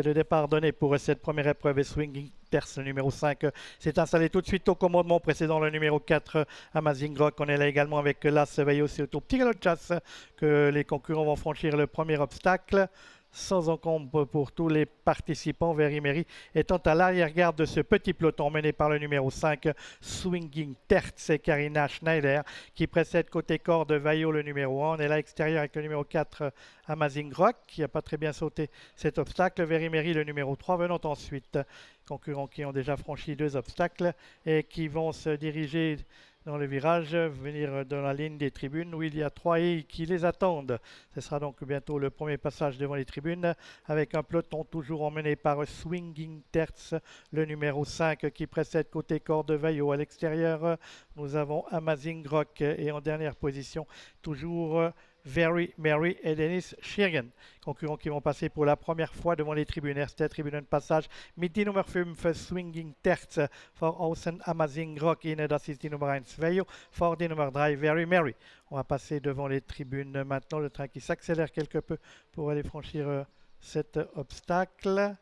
Le départ donné pour cette première épreuve est Swinging Terce, le numéro 5, s'est installé tout de suite au commandement précédent, le numéro 4, Amazing Rock. On est là également avec l'As Veillot, c'est au petit galop de chasse que les concurrents vont franchir le premier obstacle. Sans encombre pour tous les participants, Very-Mary étant à l'arrière-garde de ce petit peloton mené par le numéro 5, Swinging Terce et Karina Schneider, qui précède côté corde Vaillot le numéro 1. On est là extérieur avec le numéro 4, Amazing Rock, qui n'a pas très bien sauté cet obstacle. Very-Mary le numéro 3 venant ensuite. Concurrents qui ont déjà franchi 2 obstacles et qui vont se diriger dans le virage, venir dans la ligne des tribunes où il y a 3 haies qui les attendent. Ce sera donc bientôt le premier passage devant les tribunes avec un peloton toujours emmené par Swinging Terce, le numéro 5 qui précède côté corde Vaillot. À l'extérieur, nous avons Amazing Rock et en dernière position, toujours Very-Mary et Dennis Schirgen. Concurrents qui vont passer pour la première fois devant les tribunes. Erste tribune de passage mit die Nummer 5 Swinging Terz, vor außen Amazing Rock, das ist die Nummer 1 Veillot, vor die Nummer 3 Very-Mary. On va passer devant les tribunes maintenant, le train qui s'accélère quelque peu pour aller franchir cet obstacle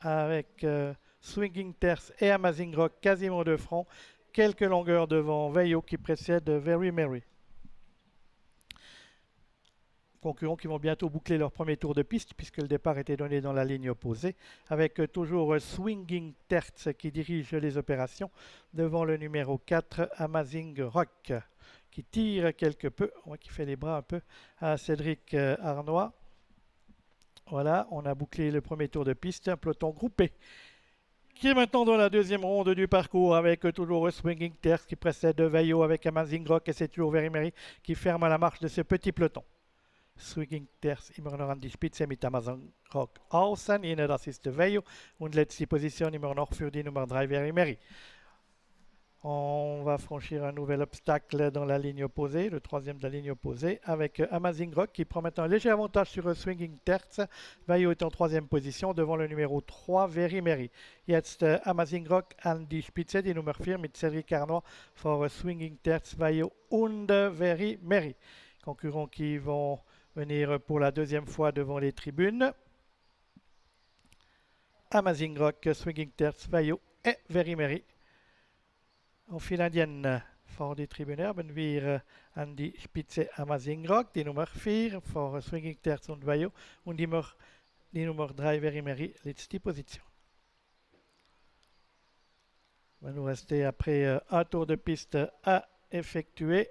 avec Swinging Terz et Amazing Rock quasiment de front, quelques longueurs devant Veillot qui précède Very-Mary. Concurrents qui vont bientôt boucler leur premier tour de piste puisque le départ était donné dans la ligne opposée avec toujours Swinging Terz qui dirige les opérations devant le numéro 4 Amazing Rock qui tire quelque peu, qui fait les bras un peu à Cédric Arnois. Voilà, on a bouclé le premier tour de piste, un peloton groupé qui est maintenant dans la deuxième ronde du parcours avec toujours Swinging Terz qui précède Veillot avec Amazing Rock et c'est toujours Very-Mary qui ferme à la marche de ce petit peloton. Swinging Terz immer noch an die Spitze mit Amazing Rock außen. Das ist Veillot. Und letzte Position immer noch für die Nummer 3 Very-Mary. On va franchir un nouvel obstacle dans la ligne opposée, le troisième de la ligne opposée, avec Amazing Rock qui prend maintenant un léger avantage sur Swinging Terz. Veillot est en troisième position devant le numéro 3 Very-Mary. Jetzt Amazing Rock an die Spitze, die Nummer 4 mit Cédric Arnois vor Swinging Terz, Veillot und Very-Mary. Concurrents qui vont venir pour la deuxième fois devant les tribunes. Amazing Rock, Swinging Terz, Veillot et Very-Mary. En file indienne, vor die Tribüne haben wir an die Spitze Amazing Rock, die Nummer 4 vor Swinging Terz und Veillot und die Nummer 3 Very-Mary, letzte Position. Il va nous rester après un tour de piste à effectuer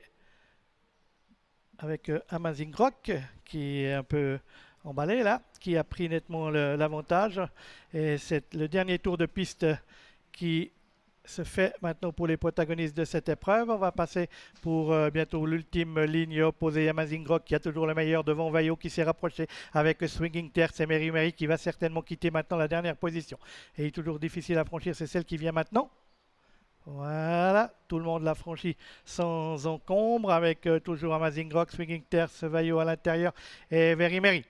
avec Amazing Rock qui est un peu emballé là, qui a pris nettement l'avantage. Et c'est le dernier tour de piste qui se fait maintenant pour les protagonistes de cette épreuve. On va passer pour bientôt l'ultime ligne opposée. Amazing Rock qui a toujours le meilleur devant Veillot qui s'est rapproché avec Swinging Terz et Very-Mary qui va certainement quitter maintenant la dernière position. Et il est toujours difficile à franchir, c'est celle qui vient maintenant. Voilà, tout le monde l'a franchi sans encombre avec toujours Amazing Rock, Swinging Terz, Veillot à l'intérieur et Very-Mary.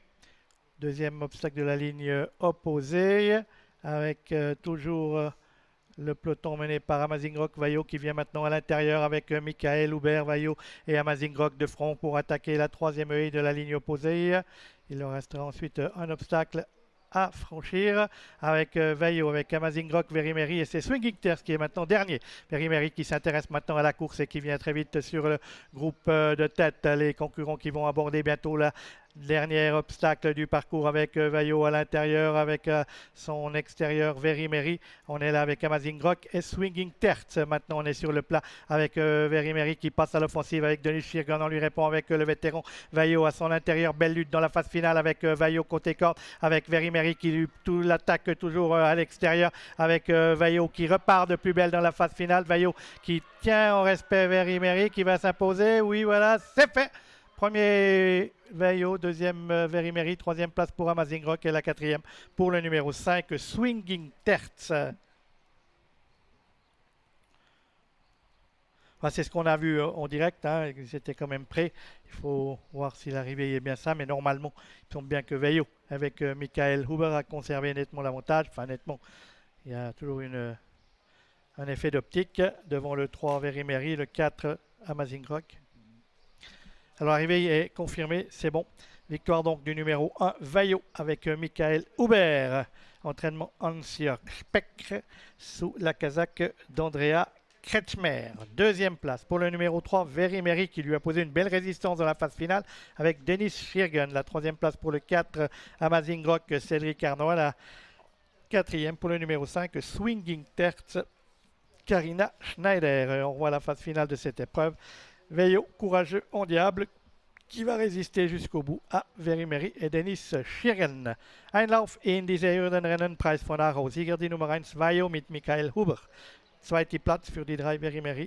Deuxième obstacle de la ligne opposée avec toujours le peloton mené par Amazing Rock, Veillot qui vient maintenant à l'intérieur avec Michael Hubert, Veillot et Amazing Rock de front pour attaquer la troisième haie de la ligne opposée. Il leur restera ensuite un obstacle à franchir avec Veillot, avec Amazing Rock, Very-Mary et c'est Swinging Terz qui est maintenant dernier. Very-Mary qui s'intéresse maintenant à la course et qui vient très vite sur le groupe de tête. Les concurrents qui vont aborder bientôt la dernier obstacle du parcours avec Veillot à l'intérieur, avec son extérieur Very-Mary. On est là avec Amazing Rock et Swinging Terz. Maintenant, on est sur le plat avec Very-Mary qui passe à l'offensive avec Denis Schirgen. On lui répond avec le vétéran Veillot à son intérieur. Belle lutte dans la phase finale avec Veillot côté corde, avec Very-Mary qui lui l'attaque toujours à l'extérieur, avec Veillot qui repart de plus belle dans la phase finale. Veillot qui tient en respect Very-Mary qui va s'imposer. Oui, voilà, c'est fait. Premier Veillot, deuxième Very-Mary, troisième place pour Amazing Rock et la quatrième pour le numéro 5, Swinging Terz. Enfin, c'est ce qu'on a vu en direct, hein. Ils étaient quand même prêts. Il faut voir si l'arrivée est bien ça, mais normalement, il semble bien que Veillot, avec Michael Huber, a conservé nettement l'avantage. Enfin, nettement, il y a toujours un effet d'optique devant le 3 Very-Mary, le 4 Amazing Rock. Alors l'arrivée est confirmée, c'est bon. Victoire donc du numéro 1, Vaillot, avec Michael Hubert. Entraînement Hans-Jörg Speck sous la casaque d'Andrea Kretschmer. Deuxième place pour le numéro 3, Very Merry, qui lui a posé une belle résistance dans la phase finale avec Dennis Schirgen. La troisième place pour le 4, Amazing Rock, Cédric Arnois. La quatrième pour le numéro 5, Swinging Terz, Karina Schneider. On voit la phase finale de cette épreuve. Veillot, courageux, en diable, qui va résister jusqu'au bout à Very Merry et Dennis Schirgen. Einlauf in diese Hürdenrennen, Preis von Aarau. Sieger die Nummer 1, Vaillot mit Michael Huber. Zweite Platz für die 3 Very Merry.